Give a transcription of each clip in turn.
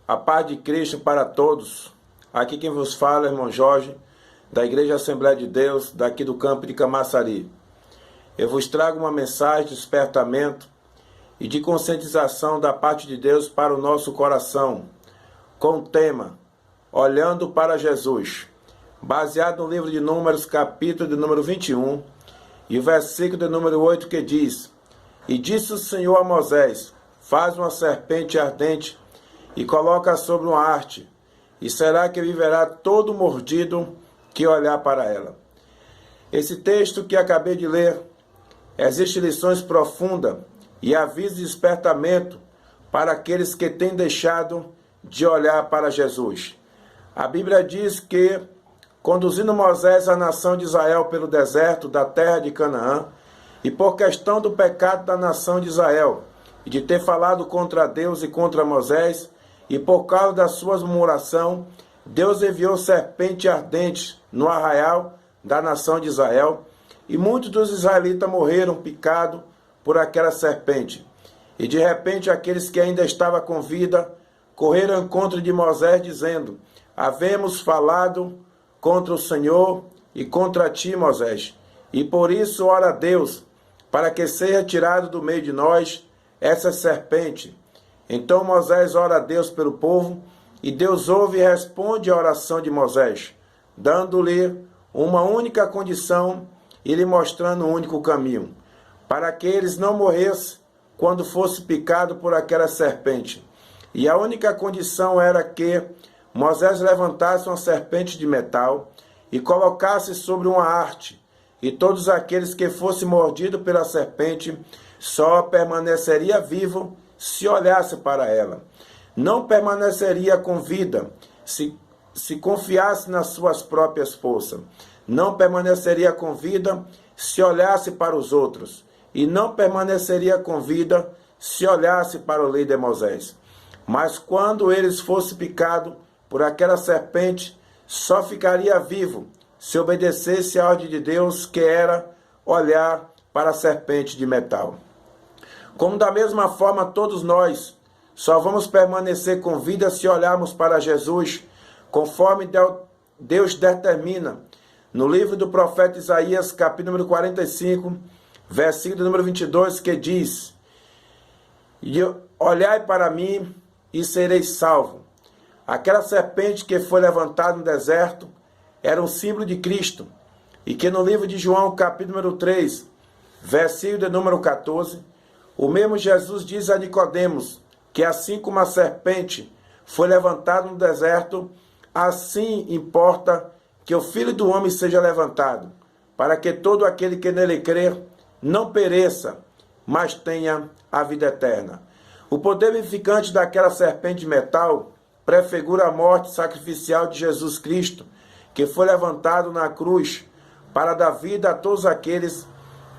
A paz de Cristo para todos. Aqui quem vos fala é o irmão Jorge, da Igreja Assembleia de Deus, daqui do campo de Camaçari. Eu vos trago uma mensagem de despertamento e de conscientização da parte de Deus para o nosso coração, com o tema Olhando para Jesus, baseado no livro de Números, capítulo de número 21, e o versículo de número 8, que diz: E disse o Senhor a Moisés: Faz uma serpente ardente e coloca sobre uma haste, e será que viverá todo mordido que olhar para ela. Esse texto que acabei de ler, existe lições profundas e aviso de despertamento para aqueles que têm deixado de olhar para Jesus. A Bíblia diz que, conduzindo Moisés a nação de Israel pelo deserto da terra de Canaã, e por questão do pecado da nação de Israel, e de ter falado contra Deus e contra Moisés, e por causa da sua murmuração, Deus enviou serpente ardente no arraial da nação de Israel, e muitos dos israelitas morreram picados por aquela serpente. E de repente aqueles que ainda estavam com vida correram ao encontro de Moisés, dizendo: Havemos falado contra o Senhor e contra ti, Moisés, e por isso ora a Deus, para que seja tirado do meio de nós essa serpente. Então Moisés ora a Deus pelo povo, e Deus ouve e responde à oração de Moisés, dando-lhe uma única condição e lhe mostrando um único caminho, para que eles não morressem quando fosse picado por aquela serpente. E a única condição era que Moisés levantasse uma serpente de metal e colocasse sobre uma haste, e todos aqueles que fossem mordidos pela serpente só permaneceria vivo se olhasse para ela. Não permaneceria com vida se confiasse nas suas próprias forças. Não permaneceria com vida se olhasse para os outros. E não permaneceria com vida se olhasse para o líder Moisés. Mas quando eles fossem picados por aquela serpente, só ficaria vivo se obedecesse à ordem de Deus, que era olhar para a serpente de metal. Como da mesma forma todos nós só vamos permanecer com vida se olharmos para Jesus, conforme Deus determina no livro do profeta Isaías, capítulo número 45, versículo número 22, que diz: E olhai para mim e sereis salvo. Aquela serpente que foi levantada no deserto era um símbolo de Cristo, e que no livro de João, capítulo número 3, versículo de número 14, o mesmo Jesus diz a Nicodemos que assim como a serpente foi levantada no deserto, assim importa que o Filho do Homem seja levantado, para que todo aquele que nele crer não pereça, mas tenha a vida eterna. O poder vivificante daquela serpente de metal prefigura a morte sacrificial de Jesus Cristo, que foi levantado na cruz para dar vida a todos aqueles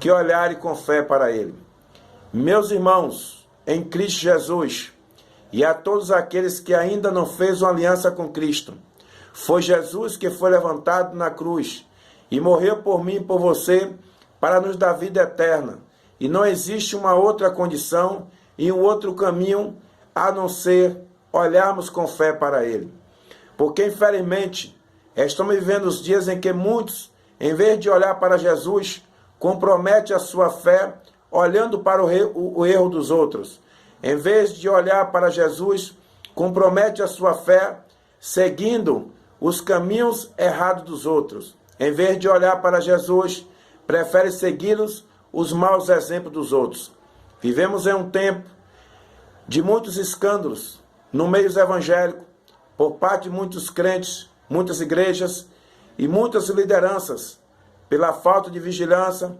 que olharem com fé para ele. Meus irmãos, em Cristo Jesus, e a todos aqueles que ainda não fez uma aliança com Cristo, foi Jesus que foi levantado na cruz e morreu por mim e por você para nos dar vida eterna. E não existe uma outra condição e um outro caminho a não ser olharmos com fé para Ele. Porque, infelizmente, estamos vivendo os dias em que muitos, em vez de olhar para Jesus, comprometem a sua fé olhando para o erro dos outros. Em vez de olhar para Jesus, compromete a sua fé seguindo os caminhos errados dos outros. Em vez de olhar para Jesus, prefere seguir os maus exemplos dos outros. Vivemos em um tempo de muitos escândalos no meio evangélico, por parte de muitos crentes, muitas igrejas e muitas lideranças, pela falta de vigilância,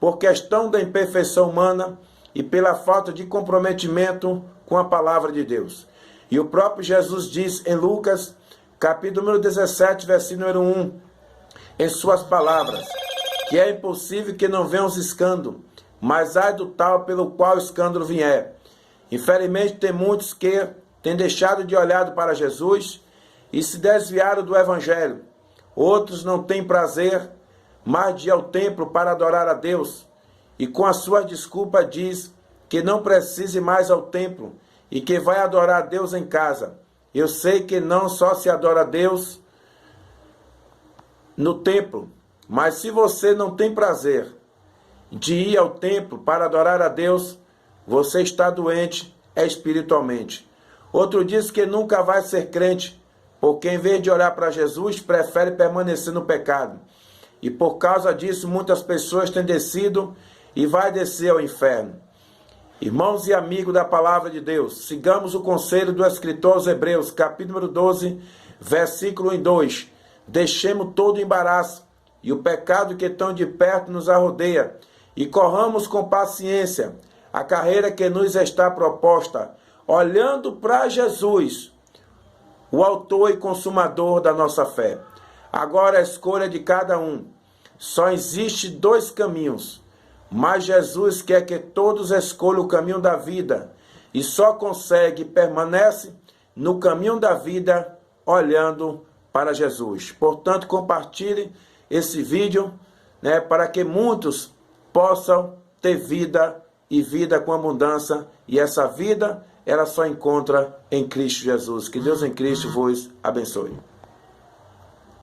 por questão da imperfeição humana e pela falta de comprometimento com a palavra de Deus. E o próprio Jesus diz em Lucas, capítulo número 17, versículo número 1, em suas palavras, que é impossível que não venham os escândalos, mas ai do tal pelo qual o escândalo vier. Infelizmente, tem muitos que têm deixado de olhar para Jesus e se desviaram do Evangelho. Outros não têm prazer mais de ir ao templo para adorar a Deus, e com a sua desculpa diz que não precise mais ao templo e que vai adorar a Deus em casa. Eu sei que não só se adora a Deus no templo, mas se você não tem prazer de ir ao templo para adorar a Deus, você está doente espiritualmente. Outro diz que nunca vai ser crente, porque em vez de orar para Jesus, prefere permanecer no pecado. E por causa disso, muitas pessoas têm descido e vai descer ao inferno. Irmãos e amigos da palavra de Deus, sigamos o conselho do escritor aos Hebreus, capítulo 12, versículo 2. Deixemos todo o embaraço e o pecado que tão de perto nos arrodeia, e corramos com paciência a carreira que nos está proposta, olhando para Jesus, o autor e consumador da nossa fé. Agora a escolha de cada um. Só existe 2 caminhos, mas Jesus quer que todos escolham o caminho da vida, e só consegue, permanece no caminho da vida, olhando para Jesus. Portanto, compartilhe esse vídeo, para que muitos possam ter vida e vida com abundância, e essa vida ela só encontra em Cristo Jesus. Que Deus em Cristo vos abençoe.